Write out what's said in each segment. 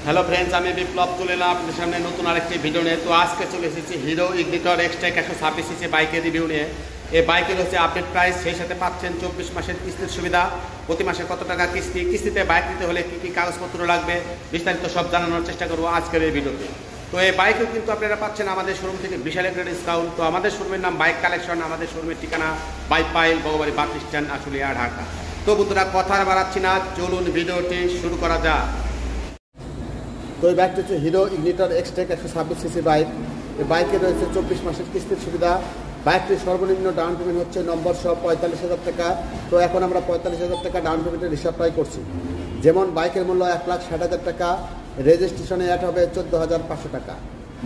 Hello friends, আমি বিপ্লব তুলে এলাম আপনাদের সামনে নতুন আরেকটি ভিডিও নিয়ে। তো আজকে চলে এসেছি হিরো ইগনিটর এক্সটেক 126 সিসি বাইকের রিভিউ নিয়ে। এই বাইকের হচ্ছে আপডেট প্রাইস, সেই সাথে পাচ্ছেন 24 মাসের কিস্তির সুবিধা। প্রতি মাসে কত টাকা কিস্তিতে বাইক নিতে হলে কী কী কাগজপত্র লাগবে বিস্তারিত সব জানানোর চেষ্টা করবো আজকের এই ভিডিওতে। তো এই বাইকও কিন্তু আপনারা পাচ্ছেন আমাদের শোরুম থেকে বিশাল একটা ডিসকাউন্ট। তো আমাদের শোরুমের নাম বাইক কালেকশন, আমাদের শোরুমের ঠিকানা বাইপাইল বগবাড়ি বাস স্ট্যান্ড, আশুলিয়া, ঢাকা। তো বন্ধুরা কথা বাড়াচ্ছি না, চলুন ভিডিওটি শুরু করা যাক। তো এই বাইকটি হচ্ছে hero ignitor Xtec 126 CC bike. এই বাইকে রয়েছে 24 মাসের কিস্তির সুবিধা। বাইকটির সর্বনিম্ন ডাউন পেমেন্ট হচ্ছে নম্বর সহ 45,000 টাকা। তো এখন আমরা 45,000 টাকা ডাউন পেমেন্টের হিসাবটাই করছি। যেমন বাইকের মূল্য 1,60,000 টাকা, রেজিস্ট্রেশনে অ্যাড হবে 14,500 টাকা,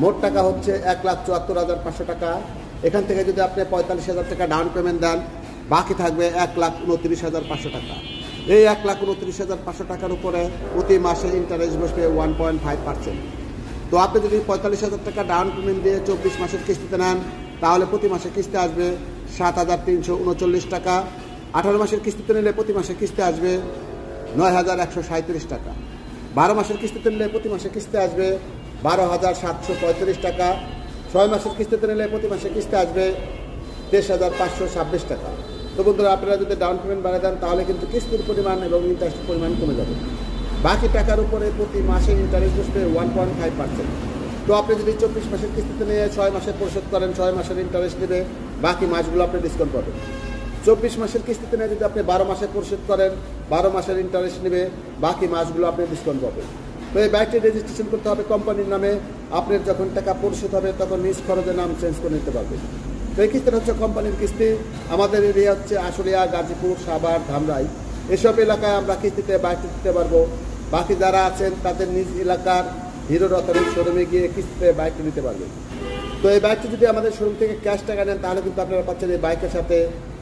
মোট টাকা হচ্ছে 1,74,500 টাকা। এখান থেকে যদি আপনি 45,000 টাকা ডাউন পেমেন্ট দেন, বাকি থাকবে 1,29,500 টাকা। এই 1,29,500 টাকার উপরে প্রতি মাসে ইন্টারেস্ট বসবে 1.5%। তো আপনি যদি 45,000 টাকা ডাউন পেমেন্ট দিয়ে 24 মাসের কিস্তিতে নেন, তাহলে প্রতি মাসে কিস্তি আসবে 7,339 টাকা। 18 মাসের কিস্তিতে নিলে প্রতি মাসে কিস্তি আসবে 9,137 টাকা। 12 মাসের কিস্তিতে নিলে প্রতি মাসে কিস্তি আসবে 12,735 টাকা। 6 মাসের কিস্তিতে নিলে প্রতি মাসে কিস্তি আসবে 23,526 টাকা। তো বন্ধুরা, আপনারা যদি ডাউন পেমেন্ট বাড়িয়ে দেন, তাহলে কিন্তু কিস্তির পরিমাণ এবং ইন্টারেস্টের পরিমাণ কমে যাবে। বাকি টাকার উপরে প্রতি মাসে ইন্টারেস্ট বসবে 1.5%। তো আপনি যদি 24 মাসের কিস্তিতে নিয়ে 6 মাসে পরিশোধ করেন, 6 মাসের ইন্টারেস্ট নেবে, বাকি মাসগুলো আপনি ডিসকাউন্ট পাবেন। 24 মাসের কিস্তিতে নিয়ে যদি আপনি 12 মাসে পরিশোধ করেন, 12 মাসের ইন্টারেস্ট নেবে, বাকি মাসগুলো আপনি ডিসকাউন্ট পাবেন। তো এই বাইকটি রেজিস্ট্রেশন করতে হবে কোম্পানির নামে। আপনার যখন টাকা পরিশোধ হবে, তখন নিজ খরচে নাম চেঞ্জ করে নিতে পারবেন। তো এই কিস্তিটা হচ্ছে কোম্পানির কিস্তি। আমাদের এরিয়া হচ্ছে আশুলিয়া, গাজীপুর, সাভার, ধামরাই। এসব এলাকায় আমরা কিস্তিতে বাইকটি দিতে পারবো। বাকি যারা আছেন তাদের নিজ এলাকার হিরোর অথরিটি শোরুমে গিয়ে কিস্তিতে বাইকটি নিতে পারবেন। তো এই বাইকটি যদি আমাদের শোরুম থেকে ক্যাশ টাকা নেন, তাহলে কিন্তু আপনারা পাচ্ছেন এই বাইকের সাথে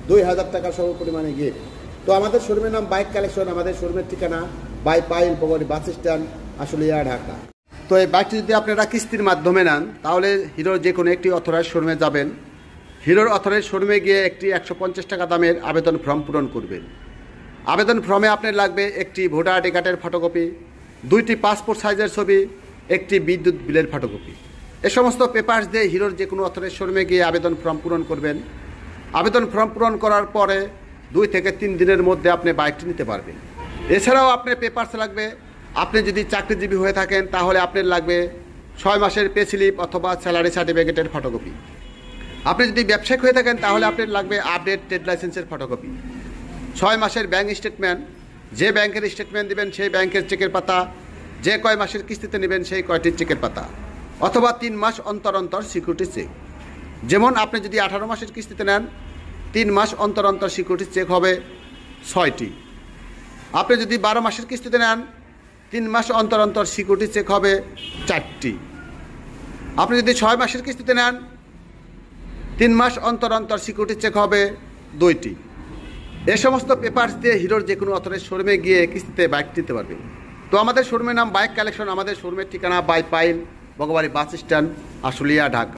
2,000 টাকা সম পরিমাণে গিফট। তো আমাদের শোরুমের নাম বাইক কালেকশন, আমাদের শোরুমের ঠিকানা বাইপাইল বগবাড়ি বাস স্ট্যান্ড, আশুলিয়া, ঢাকা। তো এই বাইকটি যদি আপনারা কিস্তির মাধ্যমে নেন, তাহলে হিরোর যে কোনো একটি অথরাইজ শোরুমে যাবেন। হিরোর অথরাইজ শোরুমে গিয়ে একটি 150 টাকা দামের আবেদন ফর্ম পূরণ করবেন। আবেদন ফর্মে আপনার লাগবে একটি ভোটার আইডি কার্ডের ফটোকপি, 2টি পাসপোর্ট সাইজের ছবি, একটি বিদ্যুৎ বিলের ফটোকপি। এ সমস্ত পেপারস দিয়ে হিরোর যে কোনো অথরাইজ শোরুমে গিয়ে আবেদন ফর্ম পূরণ করবেন। আবেদন ফর্ম পূরণ করার পরে 2 থেকে 3 দিনের মধ্যে আপনি বাইকটি নিতে পারবেন। এছাড়াও আপনার পেপারস লাগবে। আপনি যদি চাকরিজীবী হয়ে থাকেন, তাহলে আপনার লাগবে 6 মাসের পে স্লিপ অথবা স্যালারি সার্টিফিকেটের ফটোকপি। আপনি যদি ব্যবসায়িক হয়ে থাকেন, তাহলে আপনার লাগবে আপডেট ট্রেড লাইসেন্সের ফটোকপি, 6 মাসের ব্যাংক স্টেটমেন্ট, যে ব্যাংকের স্টেটমেন্ট দেবেন সেই ব্যাংকের চেকের পাতা, যে কয় মাসের কিস্তিতে নেবেন সেই কয়টির চেকের পাতা, অথবা 3 মাস অন্তর অন্তর সিকিউরিটি চেক। যেমন আপনি যদি 18 মাসের কিস্তিতে নেন, 3 মাস অন্তর অন্তর সিকিউরিটি চেক হবে 6টি। আপনি যদি 12 মাসের কিস্তিতে নেন, 3 মাস অন্তর অন্তর সিকিউরিটি চেক হবে 4টি। আপনি যদি 6 মাসের কিস্তিতে নেন, 3 মাস অন্তর অন্তর সিকিউরিটি চেক হবে 2টি। এই সমস্ত পেপারস দিয়ে হিরোর যে কোনো অথরাইজ শোরুমে গিয়ে কিস্তিতে বাইক নিতে পারবেন। তো আমাদের শোরুমের নাম বাইক কালেকশন, আমাদের শোরুমের ঠিকানা বাইপাইল বগবাড়ি বাস স্ট্যান্ড, আশুলিয়া, ঢাকা।